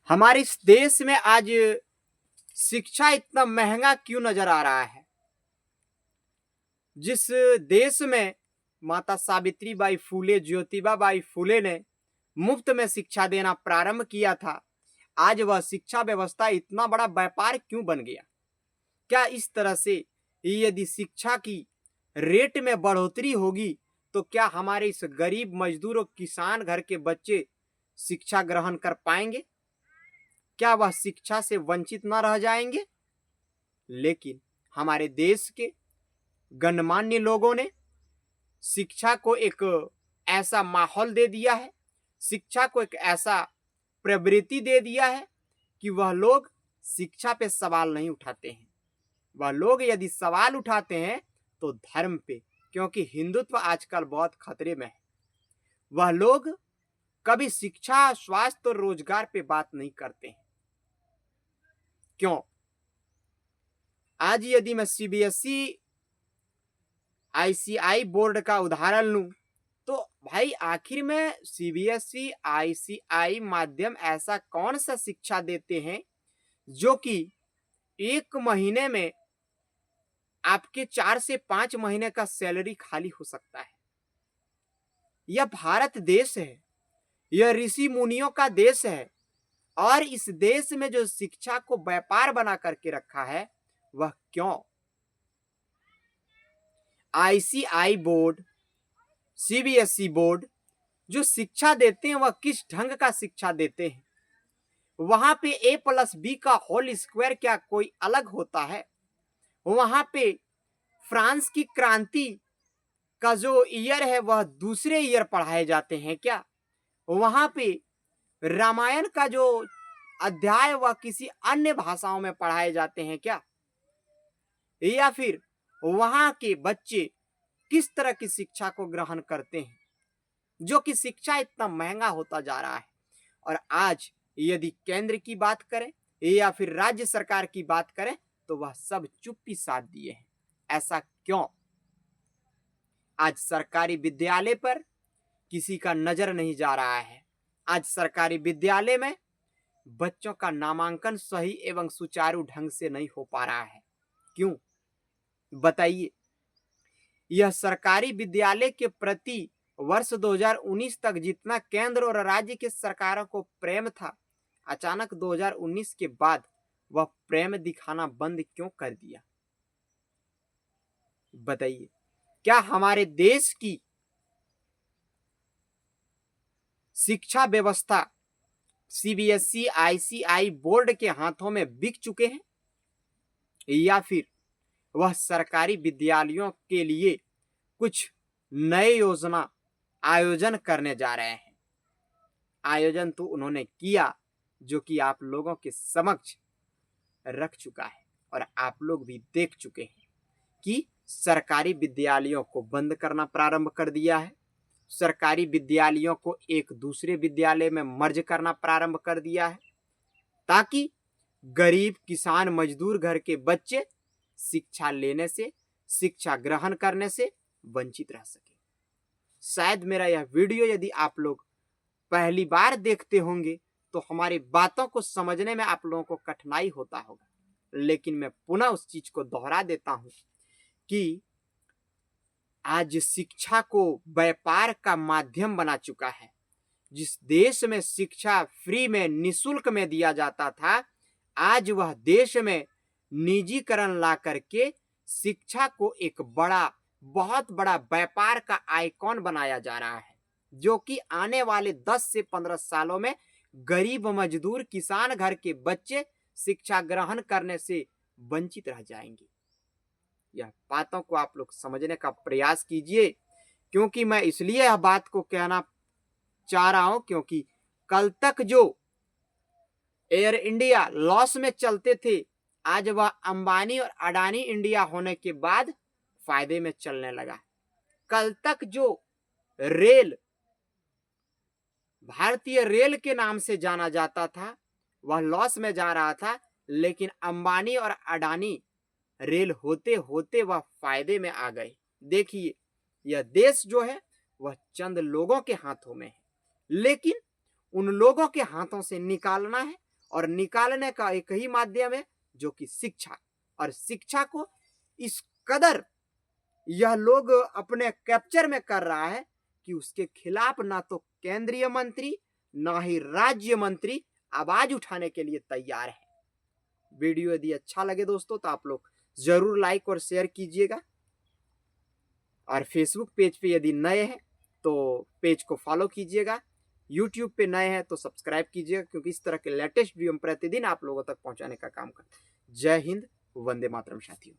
हमारे इस देश में आज शिक्षा इतना महंगा क्यों नजर आ रहा है? जिस देश में माता सावित्रीबाई फूले, ज्योतिबा फूले ने मुफ्त में शिक्षा देना प्रारंभ किया था, आज वह शिक्षा व्यवस्था इतना बड़ा व्यापार क्यों बन गया? क्या इस तरह से यदि शिक्षा की रेट में बढ़ोतरी होगी तो क्या हमारे इस गरीब मजदूर और किसान घर के बच्चे शिक्षा ग्रहण कर पाएंगे? क्या वह शिक्षा से वंचित न रह जाएंगे? लेकिन हमारे देश के गणमान्य लोगों ने शिक्षा को एक ऐसा माहौल दे दिया है, शिक्षा को एक ऐसा प्रवृत्ति दे दिया है कि वह लोग शिक्षा पे सवाल नहीं उठाते हैं। वह लोग यदि सवाल उठाते हैं तो धर्म पे, क्योंकि हिंदुत्व आजकल बहुत खतरे में है। वह लोग कभी शिक्षा, स्वास्थ्य और रोजगार पे बात नहीं करते हैं। क्यों? आज यदि मैं सीबीएसई आईसीआई बोर्ड का उदाहरण लूं तो भाई आखिर में सीबीएसई आईसीआई माध्यम ऐसा कौन सा शिक्षा देते हैं जो कि एक महीने में आपके 4 से 5 महीने का सैलरी खाली हो सकता है। यह भारत देश है, यह ऋषि मुनियों का देश है, और इस देश में जो शिक्षा को व्यापार बना करके रखा है वह क्यों? आईसीआई बोर्ड, सीबीएसई बोर्ड जो शिक्षा देते हैं वह किस ढंग का शिक्षा देते हैं? वहां पे a+b का होल स्क्वायर क्या कोई अलग होता है? वहां पे फ्रांस की क्रांति का जो ईयर है वह दूसरे ईयर पढ़ाए जाते हैं क्या? वहां पे रामायण का जो अध्याय वह किसी अन्य भाषाओं में पढ़ाए जाते हैं क्या? या फिर वहां के बच्चे किस तरह की शिक्षा को ग्रहण करते हैं, जो कि शिक्षा इतना महंगा होता जा रहा है? और आज यदि केंद्र की बात करें या फिर राज्य सरकार की बात करें तो वह सब चुप्पी साध दिए हैं। ऐसा क्यों? आज सरकारी विद्यालय पर किसी का नजर नहीं जा रहा है। आज सरकारी विद्यालय में बच्चों का नामांकन सही एवं सुचारू ढंग से नहीं हो पा रहा है। क्यों? बताइए। यह सरकारी विद्यालय के प्रति वर्ष 2019 तक जितना केंद्र और राज्य के सरकारों को प्रेम था, अचानक 2019 के बाद वह प्रेम दिखाना बंद क्यों कर दिया? बताइए। क्या हमारे देश की शिक्षा व्यवस्था सीबीएसई आईसीआई बोर्ड के हाथों में बिक चुके हैं, या फिर वह सरकारी विद्यालयों के लिए कुछ नए योजना आयोजन करने जा रहे हैं? आयोजन तो उन्होंने किया जो कि आप लोगों के समक्ष रख चुका है और आप लोग भी देख चुके हैं कि सरकारी विद्यालयों को बंद करना प्रारंभ कर दिया है, सरकारी विद्यालयों को एक दूसरे विद्यालय में मर्ज करना प्रारंभ कर दिया है, ताकि गरीब किसान मजदूर घर के बच्चे शिक्षा लेने से, शिक्षा ग्रहण करने से वंचित रह सके। शायद मेरा यह वीडियो यदि आप लोग पहली बार देखते होंगे तो हमारी बातों को समझने में आप लोगों को कठिनाई होता होगा, लेकिन मैं पुनः उस चीज को दोहरा देता हूं कि आज शिक्षा को व्यापार का माध्यम बना चुका है। जिस देश में शिक्षा फ्री में, निशुल्क में दिया जाता था, आज वह देश में निजीकरण ला करके शिक्षा को एक बड़ा, बहुत बड़ा व्यापार का आइकॉन बनाया जा रहा है, जो कि आने वाले 10 से 15 सालों में गरीब मजदूर किसान घर के बच्चे शिक्षा ग्रहण करने से वंचित रह जाएंगे। यह बातों को आप लोग समझने का प्रयास कीजिए, क्योंकि मैं इसलिए यह बात को कहना चाह रहा हूं क्योंकि कल तक जो एयर इंडिया लॉस में चलते थे, आज वह अंबानी और अडानी इंडिया होने के बाद फायदे में चलने लगा। कल तक जो रेल भारतीय रेल के नाम से जाना जाता था वह लॉस में जा रहा था, लेकिन अंबानी और अडानी रेल होते होते वह फायदे में आ गए। देखिए, यह देश जो है वह चंद लोगों के हाथों में है, लेकिन उन लोगों के हाथों से निकालना है और निकालने का एक ही माध्यम है जो कि शिक्षा। और शिक्षा को इस कदर यह लोग अपने कैप्चर में कर रहा है कि उसके खिलाफ ना तो केंद्रीय मंत्री ना ही राज्य मंत्री आवाज उठाने के लिए तैयार है। वीडियो यदि अच्छा लगे दोस्तों तो आप लोग जरूर लाइक और शेयर कीजिएगा, और फेसबुक पेज पे यदि नए हैं तो पेज को फॉलो कीजिएगा, यूट्यूब पे नए हैं तो सब्सक्राइब कीजिएगा, क्योंकि इस तरह के लेटेस्ट वीडियो प्रतिदिन आप लोगों तक पहुंचाने का काम करते हैं। जय हिंद, वंदे मातरम साथियों।